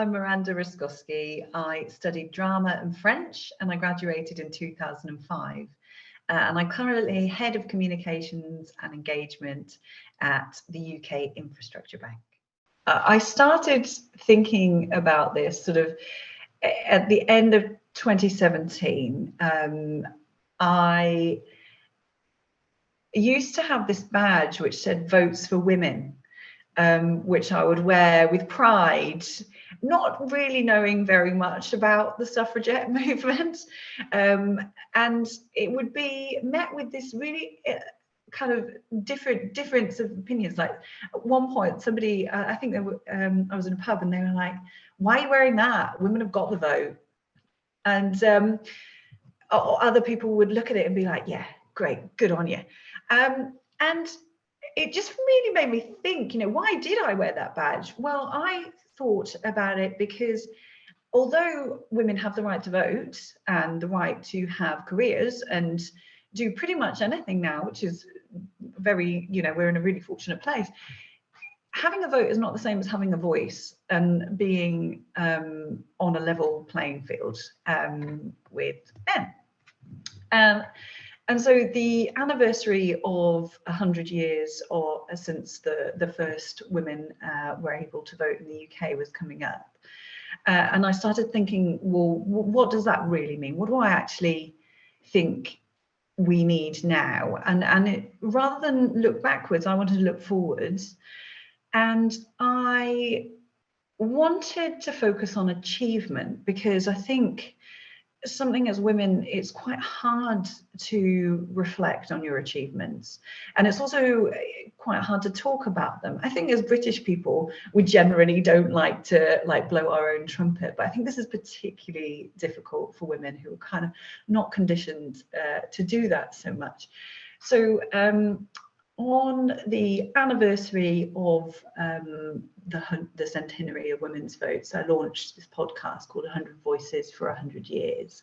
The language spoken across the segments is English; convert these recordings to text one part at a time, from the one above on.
I'm Miranda Roszkowski. I studied drama and French and I graduated in 2005. And I'm currently Head of Communications and Engagement at the UK Infrastructure Bank. I started thinking about this sort of at the end of 2017. I used to have this badge which said Votes for Women, which I would wear with pride, not really knowing very much about the suffragette movement. And it would be met with this really kind of difference of opinions. Like at one point, somebody, I think they were, I was in a pub and they were like, "Why are you wearing that? Women have got the vote." And other people would look at it and be like, "Yeah, great, good on you." And it just really made me think, you know, why did I wear that badge? Well, I thought about it because although women have the right to vote and the right to have careers and do pretty much anything now, which is very, you know, we're in a really fortunate place, having a vote is not the same as having a voice and being on a level playing field with men. And so the anniversary of 100 years or since the first women were able to vote in the UK was coming up. And I started thinking, well, what does that really mean? What do I actually think we need now? And rather than look backwards, I wanted to look forwards. And I wanted to focus on achievement because I think something as women, it's quite hard to reflect on your achievements, and it's also quite hard to talk about them. I think as British people, we generally don't like to blow our own trumpet, but I think this is particularly difficult for women who are kind of not conditioned to do that so much. So on the anniversary of the centenary of women's votes, I launched this podcast called 100 Voices for 100 Years.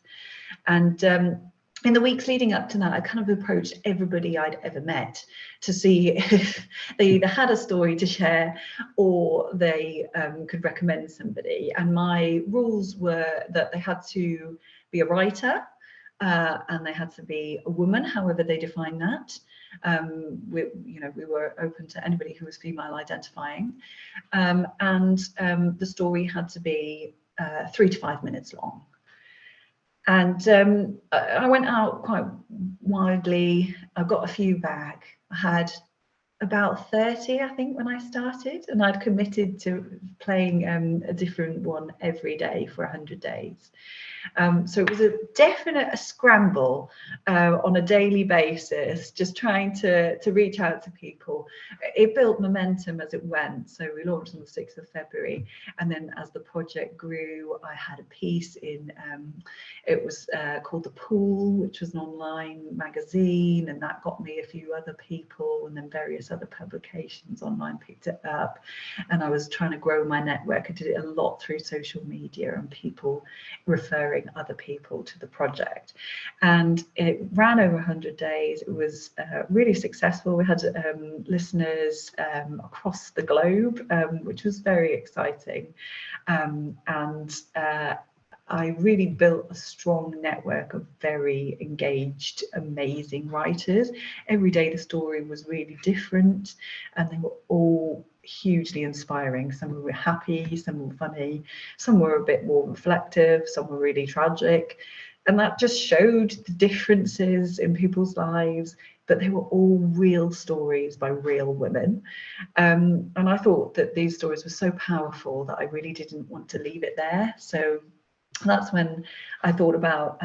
And in the weeks leading up to that, I kind of approached everybody I'd ever met to see if they either had a story to share or they could recommend somebody. And my rules were that they had to be a writer and they had to be a woman, however they define that. We were open to anybody who was female identifying, and the story had to be 3 to 5 minutes long. And I went out quite widely. I got a few back. I had about 30, I think, when I started, and I'd committed to playing a different one every day for 100 days. So it was a definite scramble on a daily basis, just trying to reach out to people. It built momentum as it went. So we launched on the 6th of February. And then as the project grew, I had a piece in, it was called The Pool, which was an online magazine. And that got me a few other people, and then various other publications online picked it up. And I was trying to grow my network. I did it a lot through social media and people referring other people to the project, and it ran over 100 days. It was really successful. We had listeners across the globe, which was very exciting, and I really built a strong network of very engaged, amazing writers. Every day the story was really different, and they were all hugely inspiring. Some were happy, some were funny, some were a bit more reflective, some were really tragic. And that just showed the differences in people's lives, but they were all real stories by real women. And I thought that these stories were so powerful that I really didn't want to leave it there. So that's when I thought about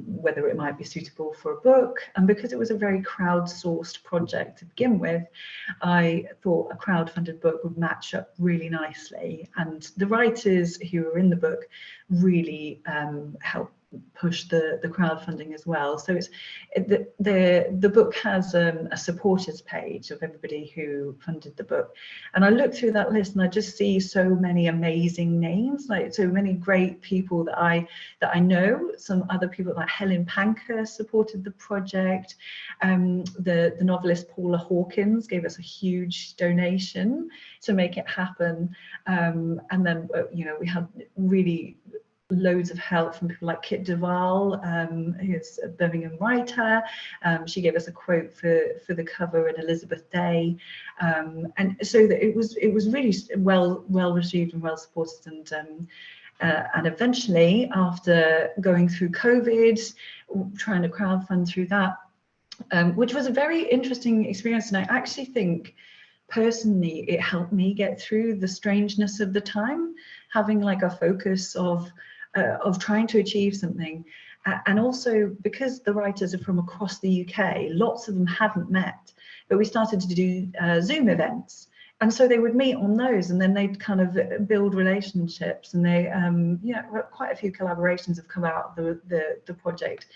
whether it might be suitable for a book. And because it was a very crowdsourced project to begin with, I thought a crowdfunded book would match up really nicely. And the writers who were in the book really helped push the crowdfunding as well. So it's the book has a supporters page of everybody who funded the book, and I look through that list and I just see so many amazing names, like so many great people that I know. Some other people like Helen Panker supported the project. The novelist Paula Hawkins gave us a huge donation to make it happen, and then we had really loads of help from people like Kit Duval, who's a Birmingham writer. She gave us a quote for the cover, and Elizabeth Day, and so that it was really well received and well supported. And eventually, after going through COVID, trying to crowdfund through that, which was a very interesting experience, and I actually think personally it helped me get through the strangeness of the time, having like a focus of trying to achieve something, and also because the writers are from across the UK, lots of them hadn't met, but we started to do Zoom events, and so they would meet on those, and then they'd kind of build relationships, and they quite a few collaborations have come out of the project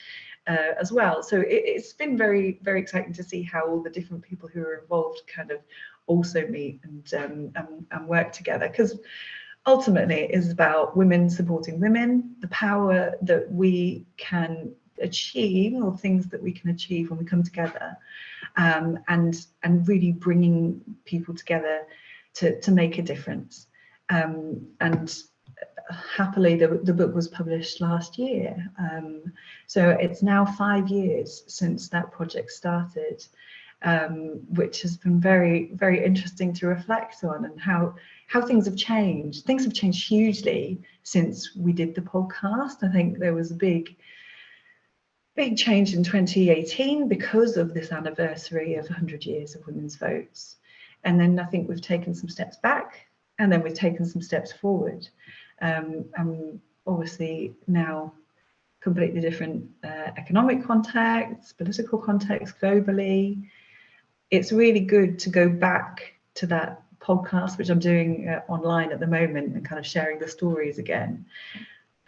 as well. So it's been very, very exciting to see how all the different people who are involved kind of also meet and work together, because ultimately it is about women supporting women, the power that we can achieve, or things that we can achieve when we come together, and really bringing people together to make a difference. And happily the book was published last year, so it's now 5 years since that project started, which has been very, very interesting to reflect on, and how things have changed. Things have changed hugely since we did the podcast. I think there was a big change in 2018 because of this anniversary of 100 years of women's votes, and then I think we've taken some steps back, and then we've taken some steps forward, and obviously now completely different economic context, political context globally. It's really good to go back to that podcast, which I'm doing online at the moment, and kind of sharing the stories again,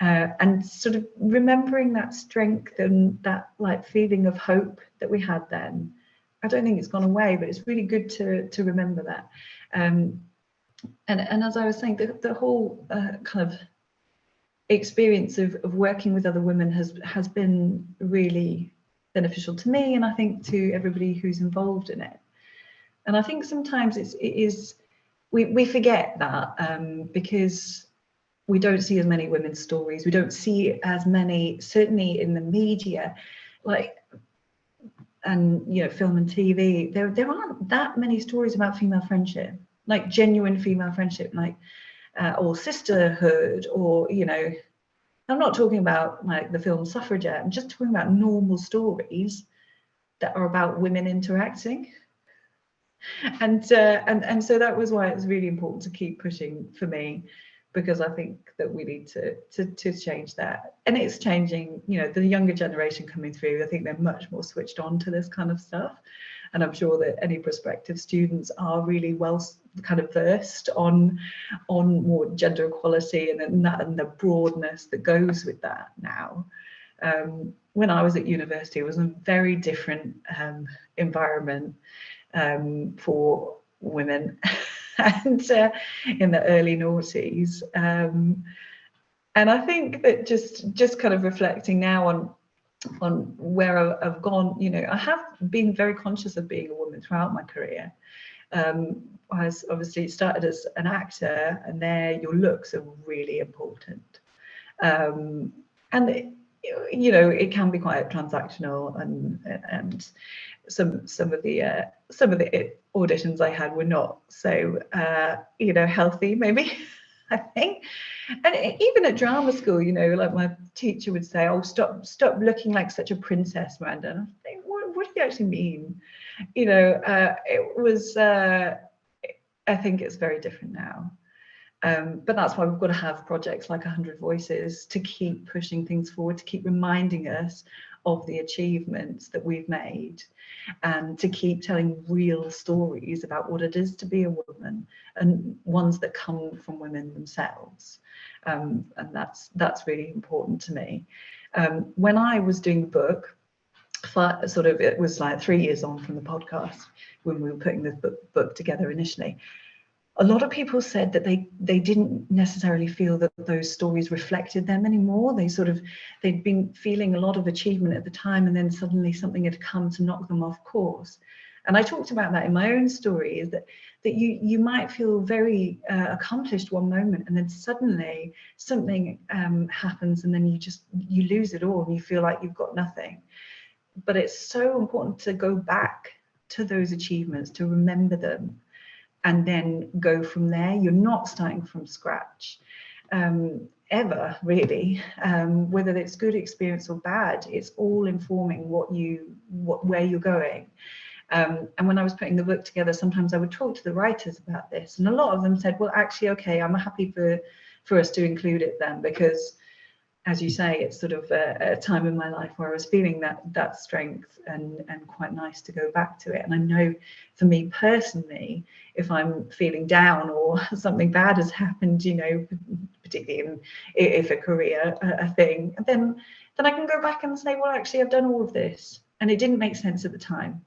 and sort of remembering that strength and that like feeling of hope that we had then. I don't think it's gone away, but it's really good to remember that. And as I was saying, the whole kind of experience of working with other women has been really beneficial to me, and I think to everybody who's involved in it. And I think sometimes we forget that, because we don't see as many women's stories. We don't see as many, certainly in the media, like, and film and TV. There aren't that many stories about female friendship, like genuine female friendship, like or sisterhood, or I'm not talking about like the film Suffragette. I'm just talking about normal stories that are about women interacting. And so that was why it was really important to keep pushing for me, because I think that we need to change that. And it's changing, the younger generation coming through, I think they're much more switched on to this kind of stuff. And I'm sure that any prospective students are really well kind of versed on more gender equality and the broadness that goes with that now. When I was at university, it was a very different environment for women, and in the early noughties, and I think that just kind of reflecting now on where I've gone, I have been very conscious of being a woman throughout my career. I obviously started as an actor, and there your looks are really important, and it can be quite transactional, and some of the auditions I had were not so healthy, maybe. I think, and even at drama school, like my teacher would say, "Oh, stop looking like such a princess, Miranda." And I think, what do you actually mean? It was. I think it's very different now. But that's why we've got to have projects like 100 Voices to keep pushing things forward, to keep reminding us of the achievements that we've made, and to keep telling real stories about what it is to be a woman, and ones that come from women themselves. And that's really important to me. When I was doing the book, it was like 3 years on from the podcast when we were putting the book together initially, a lot of people said that they didn't necessarily feel that those stories reflected them anymore. They'd been feeling a lot of achievement at the time, and then suddenly something had come to knock them off course. And I talked about that in my own story, is that you might feel very accomplished one moment, and then suddenly something happens, and then you lose it all and you feel like you've got nothing. But it's so important to go back to those achievements, to remember them, and then go from there. You're not starting from scratch, ever, really. Whether it's good experience or bad, it's all informing where you're going. And when I was putting the book together, sometimes I would talk to the writers about this, and a lot of them said, well, actually, okay, I'm happy for us to include it then, because, as you say, it's sort of a time in my life where I was feeling that strength, and quite nice to go back to it. And I know for me personally, if I'm feeling down or something bad has happened, particularly if a career thing, then I can go back and say, well, actually, I've done all of this, and it didn't make sense at the time.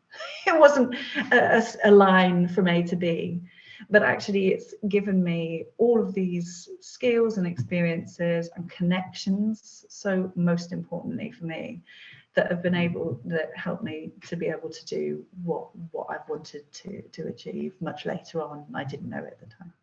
It wasn't a line from A to B. But actually, it's given me all of these skills and experiences and connections, so most importantly for me, that helped me to be able to do what I've wanted to achieve much later on. I didn't know at the time.